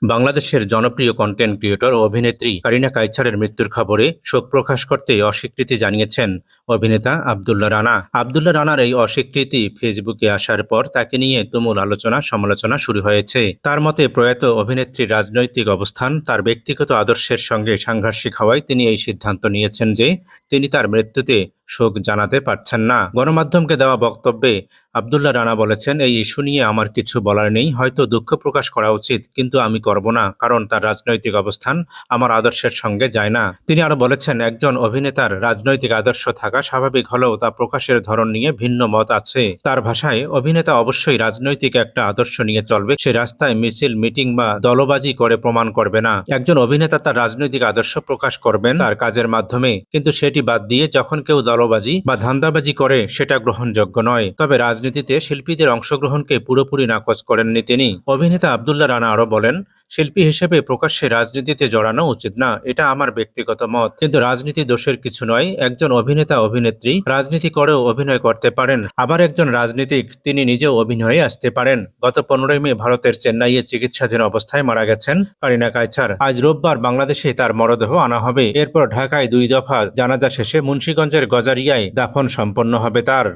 বাংলাদেশের জনপ্রিয় content creator ও অভিনেত্রী কারিনা কাইছারের মৃত্যুর খবরে শোক প্রকাশ করতে অস্বীকৃতি জানিয়েছেন অভিনেতা আব্দুল্লাহ রানা। আব্দুল্লাহ রানার এই অস্বীকৃতি ফেসবুকে আসার পর তাকে নিয়ে তুমুল আলোচনা সমালোচনা শুরু হয়েছে। তার মতে প্রয়াত অভিনেত্রীর রাজনৈতিক অবস্থান তার ব্যক্তিগত আদর্শের সঙ্গে সাংঘর্ষিক হওয়ায় তিনি এই সিদ্ধান্ত নিয়েছেন যে তিনি তার মৃত্যুতে শোক জানাতে পারছেন না। গণমাধ্যমকে দেওয়া বক্তব্যে আব্দুল্লাহ রানা বলেছেন, এই ইস্যু নিয়ে আমার কিছু বলার নেই, হয়তো দুঃখ প্রকাশ করা উচিত, কিন্তু আমি করব না, কারণ তার রাজনৈতিক অবস্থান আমার আদর্শের সঙ্গে যায় না। তিনি আরো বলেছেন, একজন অভিনেতার রাজনৈতিক আদর্শ থাকা স্বাভাবিক হলেও তা প্রকাশের ধরন নিয়ে ভিন্ন মত আছে। তার ভাষায়, অভিনেতা অবশ্যই রাজনৈতিক একটা আদর্শ নিয়ে চলবে, সে রাস্তায় মিছিল, মিটিং বা দলবাজি করে প্রমাণ করবে না। একজন অভিনেতা তার রাজনৈতিক আদর্শ প্রকাশ করবেন তার কাজের মাধ্যমে, কিন্তু সেটি বাদ দিয়ে যখন কেউ দলবাজি বা ধান্দাবাজি করে সেটা গ্রহণযোগ্য নয়। তবে রাজনীতিতে শিল্পীদের অংশগ্রহণকে পুরোপুরি নাকচ করেননি তিনি। অভিনেতা আব্দুল্লাহ রানা আরো বলেন, শিল্পী হিসেবে প্রকাশ্যে রাজনীতিতে জড়ানো উচিত না, এটা আমার ব্যক্তিগত মত, কিন্তু রাজনীতি দোষের কিছু নয়। একজন অভিনেতা অভিনেত্রী রাজনীতি করেও অভিনয় করতে পারেন, আবার একজন রাজনীতিক তিনি নিজেও অভিনয়ে আসতে পারেন। গত 15 মে ভারতের চেন্নাইয়ে চিকিৎসাধীন অবস্থায় মারা গেছেন কারিনা কাইছার। আজ রোববার বাংলাদেশে তার মরদেহ আনা হবে। এরপর ঢাকায় 2 দফা জানাজা শেষে মুন্সিগঞ্জের গজারিয়ায় দাফন সম্পন্ন হবে তার।